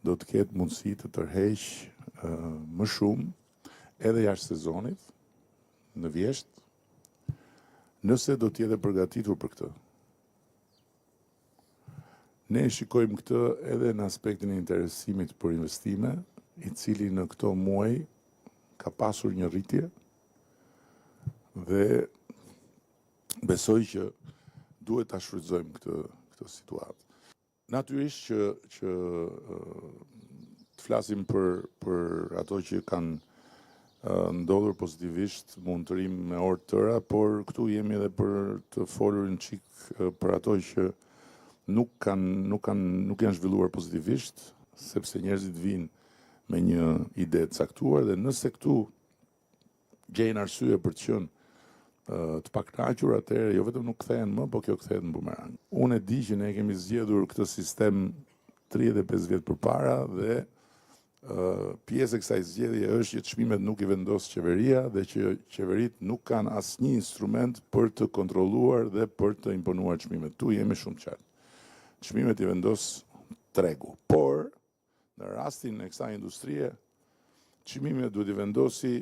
do të ketë mundësi të tërheq më shumë edhe jashtë sezonit, në vjesht, nëse do t'jede përgatitur për këtë. Ne shikojmë këtë edhe në aspektin e interesimit për investime, i cili në këto muaj ka pasur një rritje dhe besoj që duhet ta shfrytëzojmë këtë situatë. Natyrisht që të flasim për ato që kanë ndodhur pozitivisht, mund të rrim me orë tëra, por këtu jemi edhe për të folur në çik për ato që nuk janë zhvilluar pozitivisht, sepse njerëzit vinë me një ide të caktuar dhe nëse këtu gjejnë arsye për të qenë të pakënaqur, atëherë jo vetëm nuk kthehen më, po kjo kthehet në bumerang. Unë e di që ne kemi zgjedhur këtë sistem 35 vjet përpara dhe pjesë e kësaj zgjedhje është që çmimet nuk i vendos qeveria dhe që qeverit nuk kanë asnjë instrument për të kontrolluar dhe për të imponuar çmimet. Tu jemi shumë qartë. Çmimet i vendos tregu, por në rastin e kësaj industrie, çmimet duhet i vendosi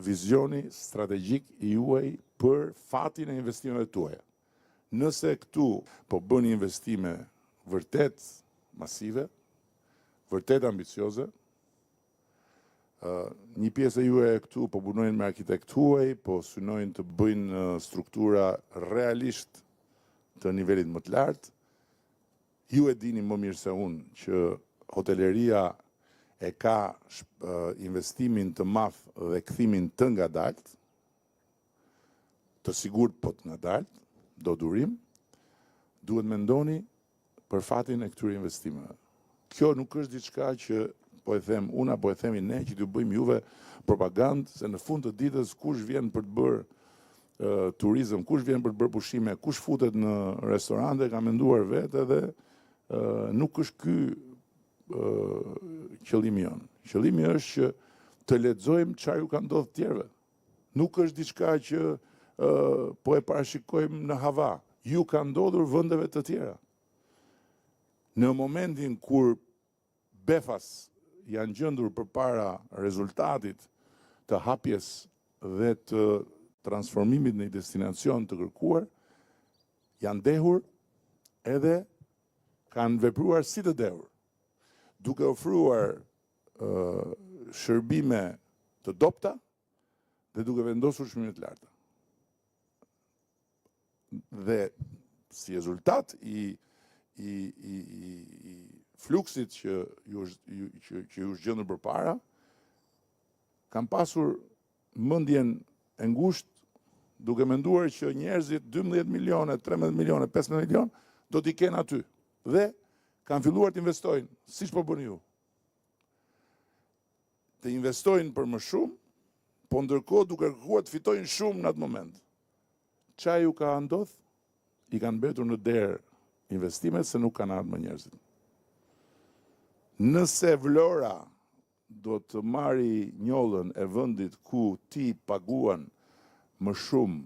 vizioni strategjik i juaj për fatin e investimeve tuaja. Nëse këtu po bëni investime vërtet masive, vërtet ambicioze, një pjesë e juaj këtu po punojnë me arkitekt huaj, po synojnë të bëjnë struktura realisht të nivelit më të lartë. Ju e dini më mirë se unë që hoteleria e ka investimin të madh dhe kthimin të ngadalt, të sigurt po të ngadalt, do durim, duhet mendoni për fatin e këtyre investimeve. Kjo nuk është diçka që po e them unë apo e themi ne që t'ju bëjmë juve propagandë, se në fund të ditës kush vjen për të bërë turizëm, kush vjen për të bërë pushime, kush futet në restorante, ka menduar vetë edhe nuk është ky qëllimi jonë. Qëllimi është që të lexojmë çfarë ju ka ndodhur të tjerëve. Nuk është diçka që po e parashikojmë në hava. Ju ka ndodhur vendeve të tjera. Në momentin kur befas janë gjendur përpara rezultatit të hapjes dhe të transformimit në një destinacion të kërkuar, janë dehur edhe kanë vepruar si të dehur, duke ofruar shërbime të dobta dhe duke vendosur çmime të larta. Dhe si rezultat i fluksit që ju është gjendur përpara, kanë pasur mendjen e ngushtë duke menduar që njerëzit 12 milione, 13 milione, 15 milion do t'i kenë aty. Dhe kanë filluar të investojnë, siç po bëni ju. Të investojnë për më shumë, po ndërkohë duke kërkuar të fitojnë shumë në atë moment. Çfarë ju ka ndodhur? I kanë mbetur në derë investimet se nuk kanë ardhur më njerëzit. Nëse Vlora do të marri njollën e vendit ku ti paguan më shumë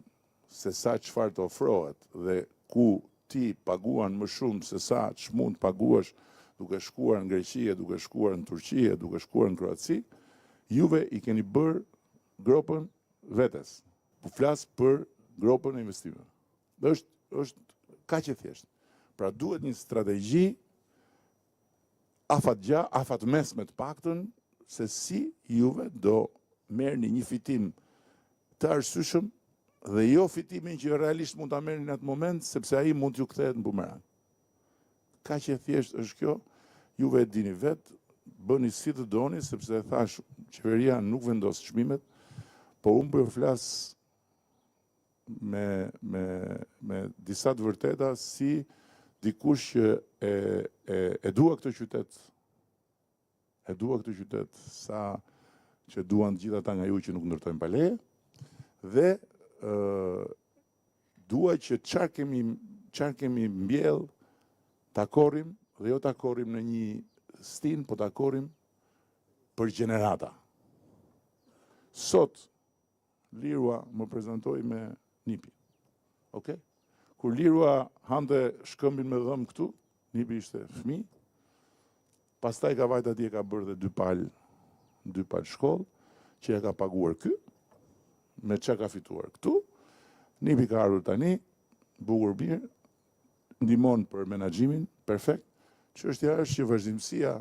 se sa çfarë të ofrohet dhe ku ti paguan më shumë se sa ç'mund paguash duke shkuar në Greqi, duke shkuar në Turqi, duke shkuar në Kroaci, juve i keni bërë gropën vetes. Po flas për gropën e investimeve. Është kaq e thjeshtë. Pra duhet një strategji afatmesme të paktën se si juve do merrni një fitim të arsyeshëm dhe jo fitimin që realisht mund ta merrni në atë moment, sepse ai mund t'ju kthehet në bumerang. Kaq e thjeshtë është kjo, juve e dini vetë, bëni si të doni, sepse thash, qeveria nuk vendos çmimet, po unë po flas me disa të vërteta si dikush që e dua këtë qytet. E dua këtë qytet sa që duan të gjithë ata nga ju që nuk ndërtojnë paleje dhe dua që çfarë kemi mbjell ta korrim dhe jo ta korrim në një stin, po ta korrim për gjenerata. Sot Lirua më prezantoi me Nipi. Okej? Kur Lirua hante shkëmbin me dhëm këtu, Nipi ishte fëmijë, Pastaj ka vajt atje ka bërë dhe dy palë shkollë, që e ka paguar ky, me që ka fituar këtu, Nipi ka ardhur tani, bukur mirë, ndihmon për menaxhimin, perfekt. Çështja është që vazhdimësia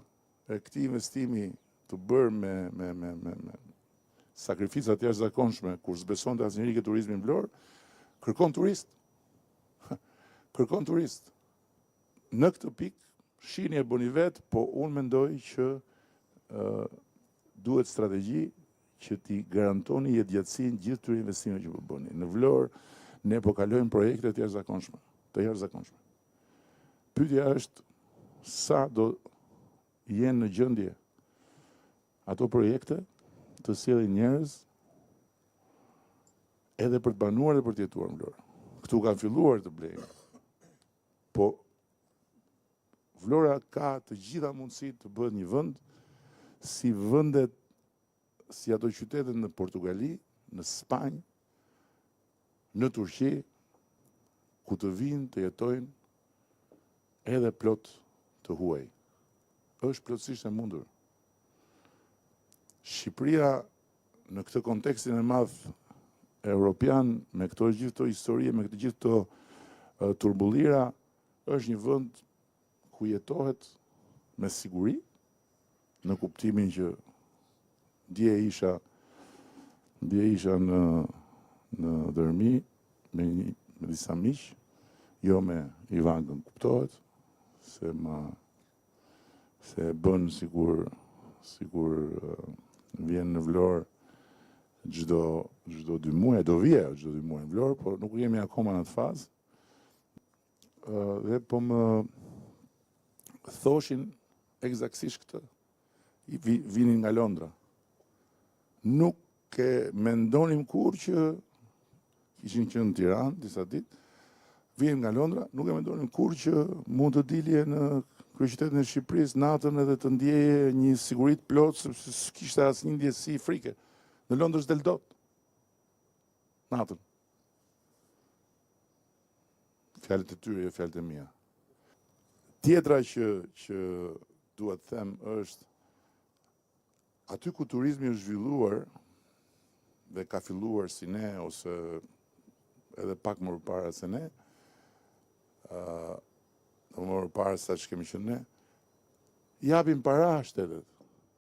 e këtij investimi të bërë me sakrificat jashtëzakonshme, kur s'besonte asnjëri ke turizmi në Vlorë, kërkon turist. Kërkon turist. Në këtë pikë, shihni e bëni vetë, po unë mendoj që duhet strategji që ti garantoni jetëgjatësinë gjithë këtyre investimeve që po bëni. Në Vlorë ne po kalojmë projekte të jashtëzakonshme. Pyetja është sa do jenë në gjendje ato projekte të sjellin njerëz edhe për të banuar dhe për të jetuar në Vlorë. Këtu kanë filluar të blejnë. Po Vlora ka të gjitha mundësitë të bëhet një vend si vendet, si ato qytetet në Portugali, në Spanjë, në Turqi, ku të vinë të jetojnë edhe plot të huaj. Është plotësisht e mundur. Shqipëria në këtë kontekstin e madh evropian, me këto gjithë këto histori, me këtë gjithë këto turbullira, është një vend ku jetohet me siguri, në kuptimin që dje isha në dërmi me disa miq, jo me Ivankën, kuptohet, se bën sikur vjen në Vlorë çdo 2 muaj, do vije çdo 2 muaj në Vlorë, por nuk jemi akoma në atë fazë. Dhe po më thoshin eksaktësisht këtë. Vinin nga Londra. Nuk e mendonim kur që ishin qenë në Tiranë disa ditë, vinin nga Londra, nuk e mendonim kur që mund të dilje në kryeqytetin e Shqipërisë natën edhe të ndjeje një siguri të plotë, sepse s'kishte asnjë ndjesi frike. Në Londër s'del dot. Natën. Fjalët e tyre, jo fjalët e mia. Tjetra që dua të them është aty ku turizmi është zhvilluar dhe ka filluar si ne ose edhe pak më përpara se ne, më përpara sa që kemi qenë ne, japin para shtetet.